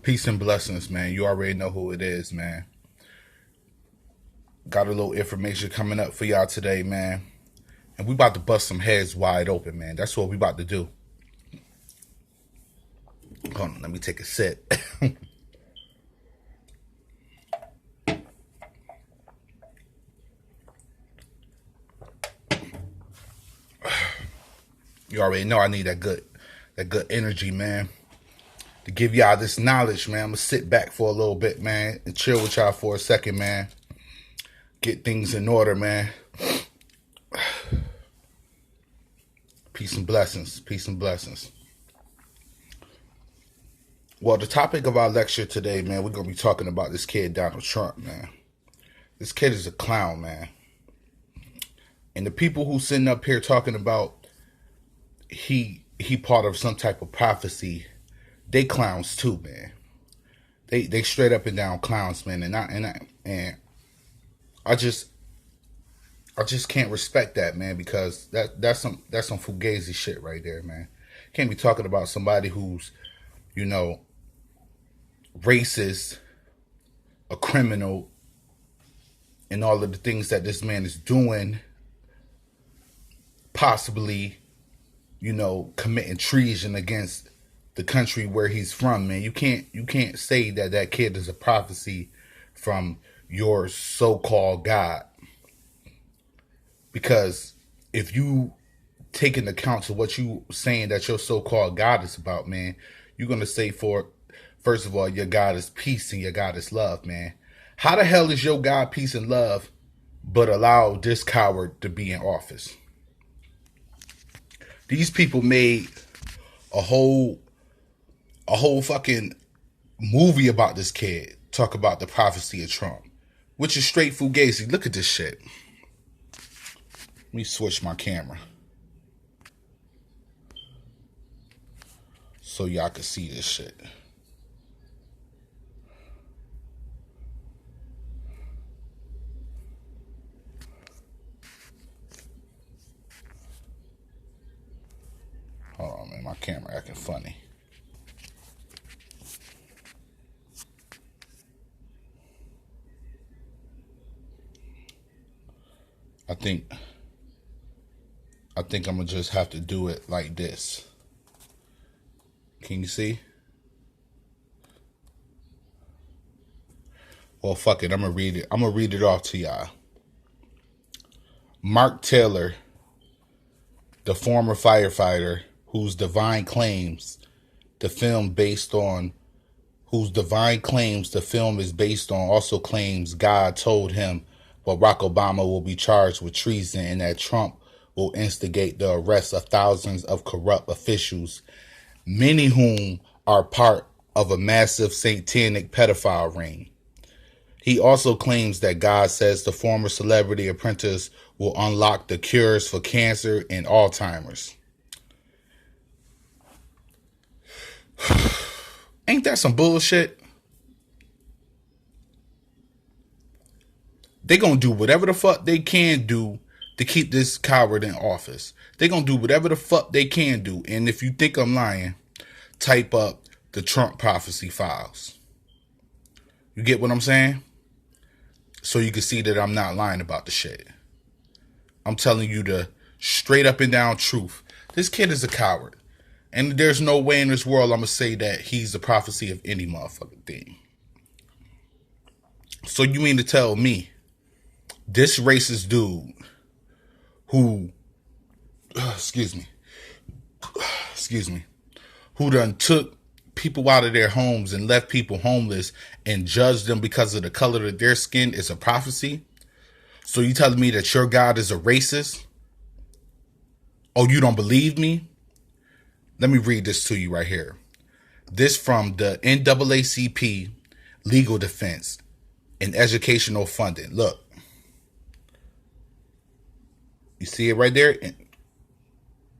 Peace and blessings, man. You already know who it is, man. Got a little information coming up for y'all today, man. And we about to bust some heads wide open, man. That's what we about to do. Hold on, let me take a sip. You already know I need that good energy, man. To give y'all this knowledge, man. I'm gonna sit back for a little bit, man, and chill with y'all for a second, man. Get things in order, man. Peace and blessings. Peace and blessings. Well, the topic of our lecture today, man, we're gonna be talking about this kid, Donald Trump, man. This kid is a clown, man. And the people who sitting up here talking about he part of some type of prophecy, they clowns too, man. They straight up and down clowns, man. And I just can't respect that, man, because that's some fugazi shit right there, man. Can't be talking about somebody who's, racist, a criminal, and all of the things that this man is doing, possibly, committing treason against the country where he's from, man. You can't say that kid is a prophecy from your so-called God. Because if you take into account of what you saying that your so-called God is about, man, you're going to say first of all, your God is peace and your God is love, man. How the hell is your God peace and love but allow this coward to be in office? These people made a whole fucking movie about this kid, talk about the prophecy of Trump, which is straight fugazi. Look at this shit. Let me switch my camera so y'all can see this shit. Hold on, man. My camera acting funny. I think I'm gonna just have to do it like this. Can you see? Well, fuck it. I'm gonna read it. I'm gonna read it off to y'all. Mark Taylor, the former firefighter whose divine claims the film is based on, also claims God told him Barack Obama will be charged with treason and that Trump will instigate the arrest of thousands of corrupt officials, many whom are part of a massive satanic pedophile ring. He also claims that God says the former celebrity apprentice will unlock the cures for cancer and Alzheimer's. Ain't that some bullshit? They gonna do whatever the fuck they can do to keep this coward in office. They gonna do whatever the fuck they can do. And if you think I'm lying, type up the Trump prophecy files. You get what I'm saying? So you can see that I'm not lying about the shit. I'm telling you the straight up and down truth. This kid is a coward. And there's no way in this world I'm going to say that he's the prophecy of any motherfucking thing. So you mean to tell me this racist dude who, excuse me, who done took people out of their homes and left people homeless and judged them because of the color of their skin is a prophecy? So you telling me that your God is a racist? Oh, you don't believe me? Let me read this to you right here. This from the NAACP Legal Defense and Educational Funding. Look. You see it right there?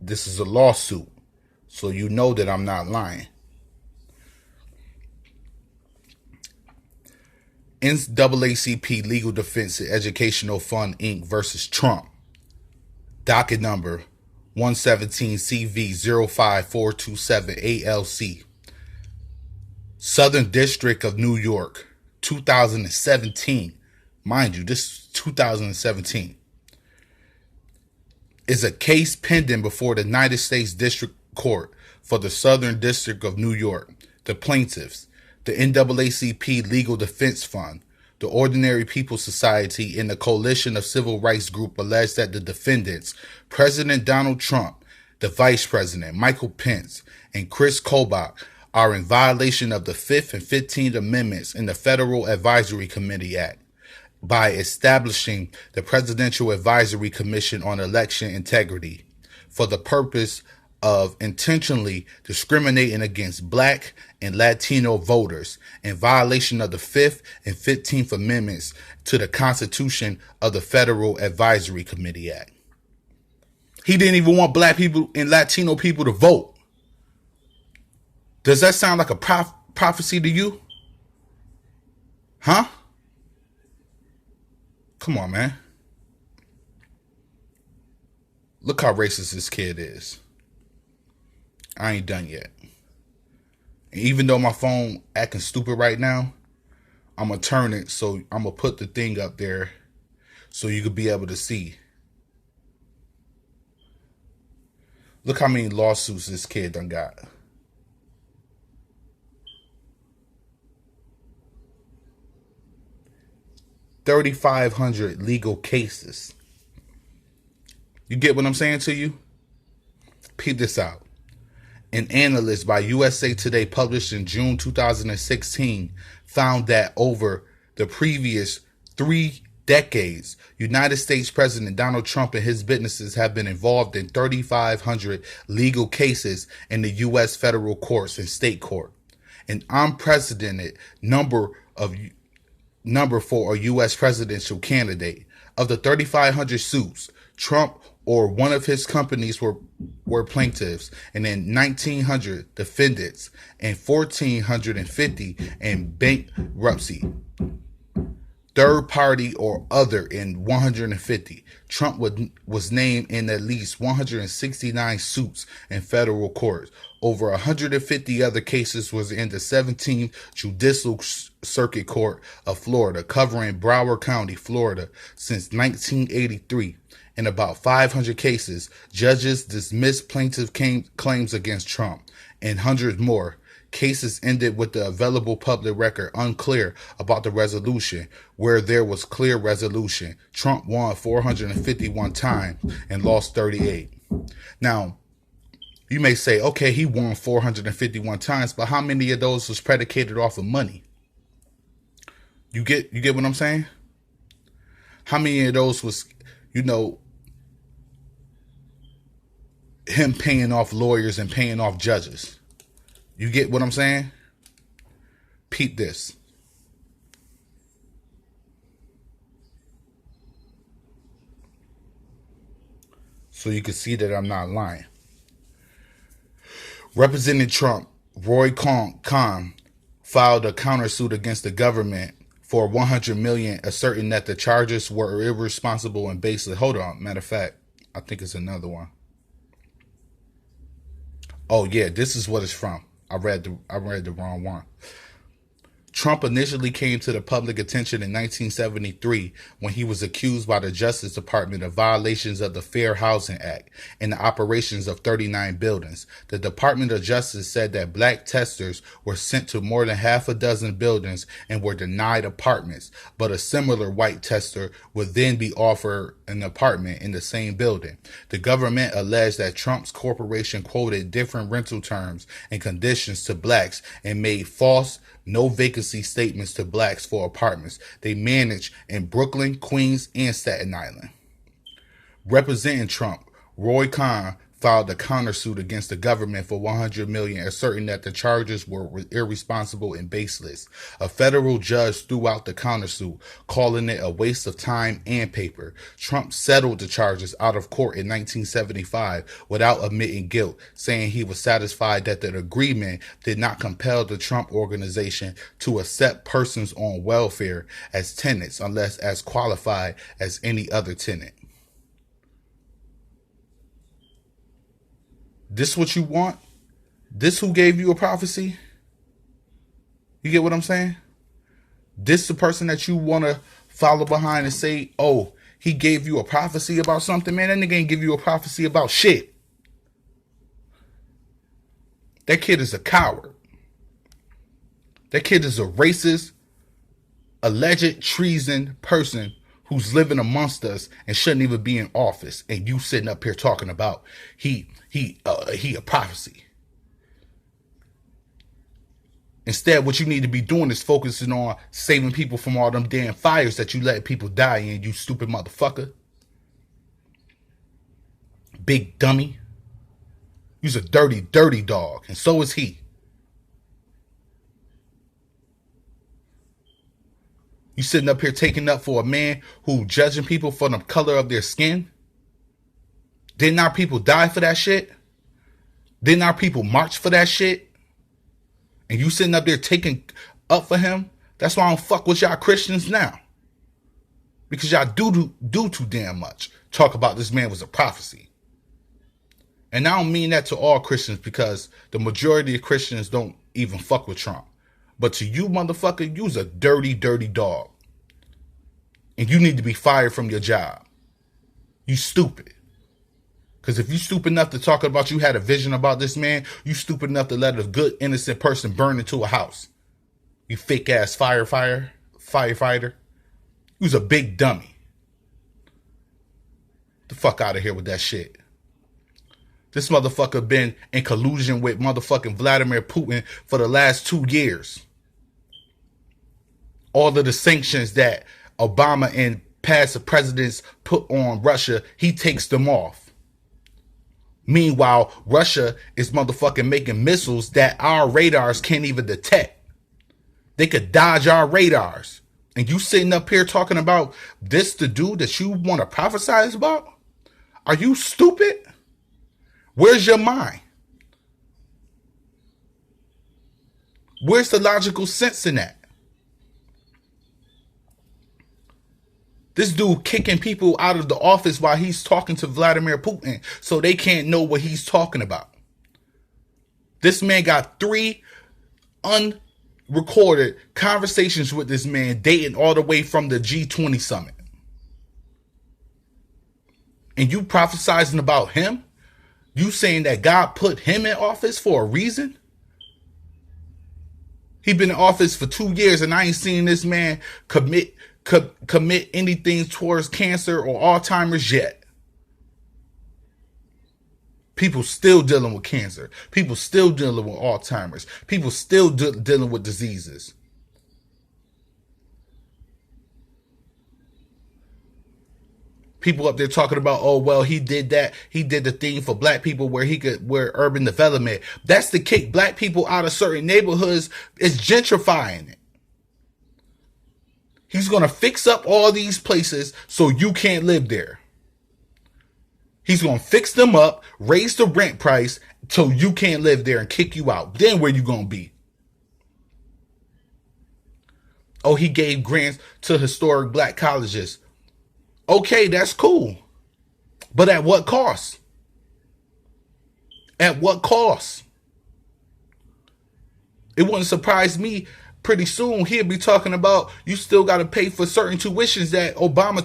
This is a lawsuit. So you know that I'm not lying. NAACP Legal Defense and Educational Fund Inc. versus Trump. Docket number 117 CV 05427 ALC. Southern District of New York, 2017. Mind you, this is 2017. Is a case pending before the United States District Court for the Southern District of New York. The plaintiffs, the NAACP Legal Defense Fund, the Ordinary People's Society, and the Coalition of Civil Rights Group allege that the defendants, President Donald Trump, the Vice President, Michael Pence, and Chris Kobach, are in violation of the 5th and 15th Amendments in the Federal Advisory Committee Act by establishing the Presidential Advisory Commission on Election Integrity for the purpose of intentionally discriminating against Black and Latino voters in violation of the 5th and 15th Amendments to the Constitution of the Federal Advisory Committee Act. He didn't even want Black people and Latino people to vote. Does that sound like a prophecy to you? Huh? Come on, man. Look how racist this kid is. I ain't done yet. And even though my phone acting stupid right now, I'm going to turn it, so I'm going to put the thing up there so you could be able to see. Look how many lawsuits this kid done got. $3,500 legal cases. You get what I'm saying to you? Peep this out. An analyst by USA Today published in June 2016 found that over the previous 3 decades, United States President Donald Trump and his businesses have been involved in 3,500 legal cases in the U.S. federal courts and state court, an unprecedented number for a U.S. presidential candidate. Of the 3,500 suits, Trump or one of his companies were plaintiffs, and then 1,900 defendants, and 1,450 in bankruptcy, third party or other in 150. Trump was named in at least 169 suits in federal courts. Over 150 other cases was in the 17th Judicial Circuit Court of Florida, covering Broward County, Florida, since 1983. In about 500 cases, judges dismissed plaintiff claims against Trump, and hundreds more. Cases ended with the available public record unclear about the resolution. Where there was clear resolution, Trump won 451 times and lost 38. Now, you may say, okay, he won 451 times, but how many of those was predicated off of money? You get what I'm saying? How many of those was, him paying off lawyers and paying off judges? You get what I'm saying? Peep this. So you can see that I'm not lying. Representing Trump, Roy Cohn filed a countersuit against the government for $100 million, asserting that the charges were irresponsible and baseless. Hold on. Matter of fact, I think it's another one. Oh yeah, this is what it's from. I read the wrong one. Trump initially came to the public attention in 1973 when he was accused by the Justice Department of violations of the Fair Housing Act and the operations of 39 buildings. The Department of Justice said that Black testers were sent to more than half a dozen buildings and were denied apartments, but a similar white tester would then be offered an apartment in the same building. The government alleged that Trump's corporation quoted different rental terms and conditions to Blacks and made false no vacancy statements to Blacks for apartments they managed in Brooklyn, Queens, and Staten Island. Representing Trump, Roy Cohn filed a countersuit against the government for $100 million, asserting that the charges were irresponsible and baseless. A federal judge threw out the countersuit, calling it a waste of time and paper. Trump settled the charges out of court in 1975 without admitting guilt, saying he was satisfied that the agreement did not compel the Trump Organization to accept persons on welfare as tenants unless as qualified as any other tenant. This what you want? This who gave you a prophecy? You get what I'm saying? This the person that you want to follow behind and say, oh, he gave you a prophecy about something, man. That nigga ain't give you a prophecy about shit. That kid is a coward. That kid is a racist, alleged treason person who's living amongst us and shouldn't even be in office. And you sitting up here talking about he a prophecy. Instead, what you need to be doing is focusing on saving people from all them damn fires that you let people die in, you stupid motherfucker. Big dummy. You's a dirty, dirty dog, and so is he. You sitting up here taking up for a man who judging people for the color of their skin? Didn't our people die for that shit? Didn't our people march for that shit? And you sitting up there taking up for him? That's why I don't fuck with y'all Christians now. Because y'all do too damn much. Talk about this man was a prophecy. And I don't mean that to all Christians, because the majority of Christians don't even fuck with Trump. But to you, motherfucker, you's a dirty, dirty dog. And you need to be fired from your job. You stupid. Because if you stupid enough to talk about you had a vision about this man, you stupid enough to let a good, innocent person burn into a house. You fake ass firefighter. You's a big dummy. The fuck out of here with that shit. This motherfucker been in collusion with motherfucking Vladimir Putin for the last 2 years. All of the sanctions that Obama and past presidents put on Russia, he takes them off. Meanwhile, Russia is motherfucking making missiles that our radars can't even detect. They could dodge our radars. And you sitting up here talking about this the dude that you want to prophesize about? Are you stupid? Where's your mind? Where's the logical sense in that? This dude kicking people out of the office while he's talking to Vladimir Putin so they can't know what he's talking about. This man got 3 unrecorded conversations with this man dating all the way from the G20 summit. And you prophesizing about him? You saying that God put him in office for a reason? He been in office for 2 years and I ain't seen this man commit anything towards cancer or Alzheimer's yet. People still dealing with cancer. People still dealing with Alzheimer's. People still dealing with diseases. People up there talking about, oh, well, he did that. He did the thing for black people where urban development. That's to kick black people out of certain neighborhoods. It's gentrifying it. He's going to fix up all these places so you can't live there. He's going to fix them up, raise the rent price so you can't live there and kick you out. Then where you going to be? Oh, he gave grants to historic black colleges. Okay, that's cool. But at what cost? At what cost? It wouldn't surprise me. Pretty soon he'll be talking about you still got to pay for certain tuitions that Obama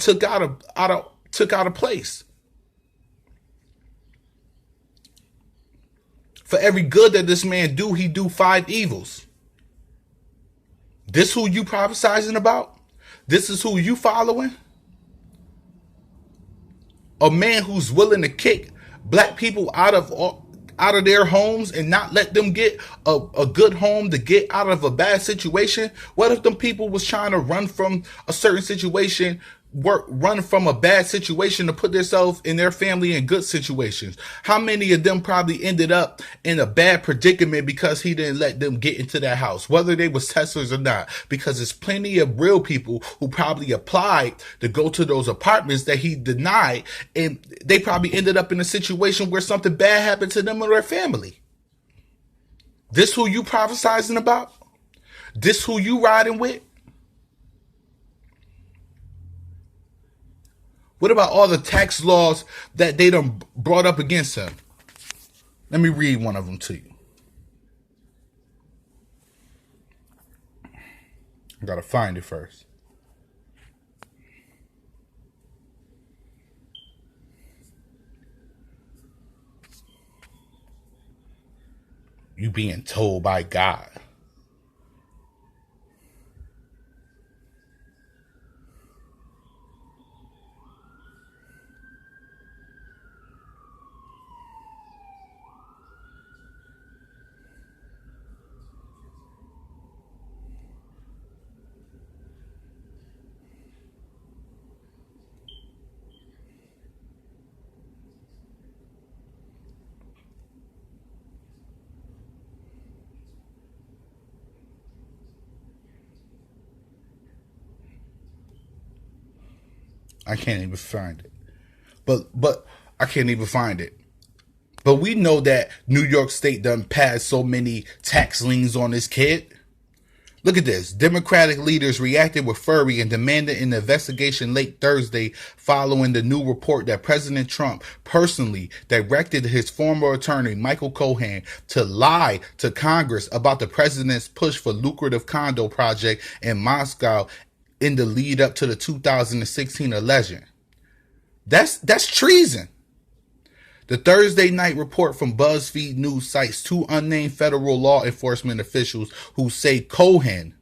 took out of place. For every good that this man do, he do 5 evils. This who you prophesizing about? This is who you following? A man who's willing to kick black people out of their homes and not let them get a good home to get out of a bad situation? What if them people was trying to run from a certain situation, run from a bad situation to put themselves and their family in good situations? How many of them probably ended up in a bad predicament because he didn't let them get into that house, whether they was Teslas or not? Because there's plenty of real people who probably applied to go to those apartments that he denied, and they probably ended up in a situation where something bad happened to them or their family. This who you prophesizing about? This who you riding with? What about all the tax laws that they done brought up against him? Let me read one of them to you. Gotta find it first. You being told by God. I can't even find it. But I can't even find it. But we know that New York State done passed so many tax liens on this kid. Look at this. Democratic leaders reacted with fury and demanded an investigation late Thursday following the new report that President Trump personally directed his former attorney, Michael Cohen, to lie to Congress about the president's push for lucrative condo project in Moscow in the lead up to the 2016 election. That's treason. The Thursday night report from BuzzFeed News cites two unnamed federal law enforcement officials who say Cohen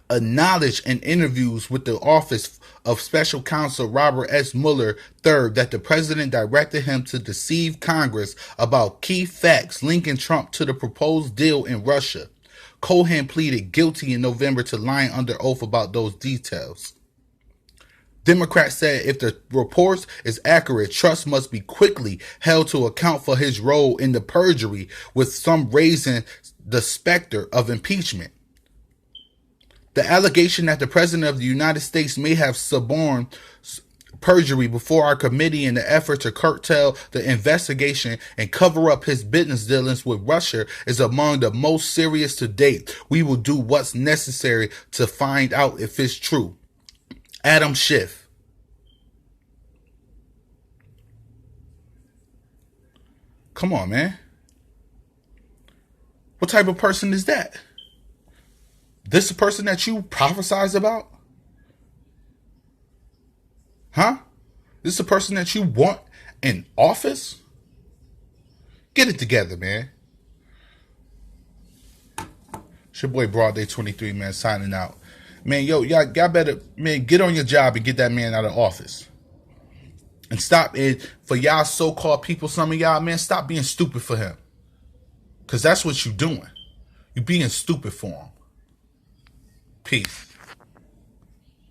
acknowledged in interviews with the Office of Special Counsel Robert S. Mueller III that the president directed him to deceive Congress about key facts linking Trump to the proposed deal in Russia. Cohen pleaded guilty in November to lying under oath about those details. Democrats said if the report is accurate, Trump must be quickly held to account for his role in the perjury, with some raising the specter of impeachment. The allegation that the President of the United States may have suborned perjury before our committee in the effort to curtail the investigation and cover up his business dealings with Russia is among the most serious to date. We will do what's necessary to find out if it's true. Adam Schiff. Come on, man. What type of person is that? This the person that you prophesize about? Huh? This is the person that you want in office? Get it together, man. It's your boy Broad Day 23, man, signing out. Man, yo, y'all better, man, get on your job and get that man out of office. And stop it for y'all so-called people, some of y'all, man, stop being stupid for him. Because that's what you're doing. You're being stupid for him. Peace.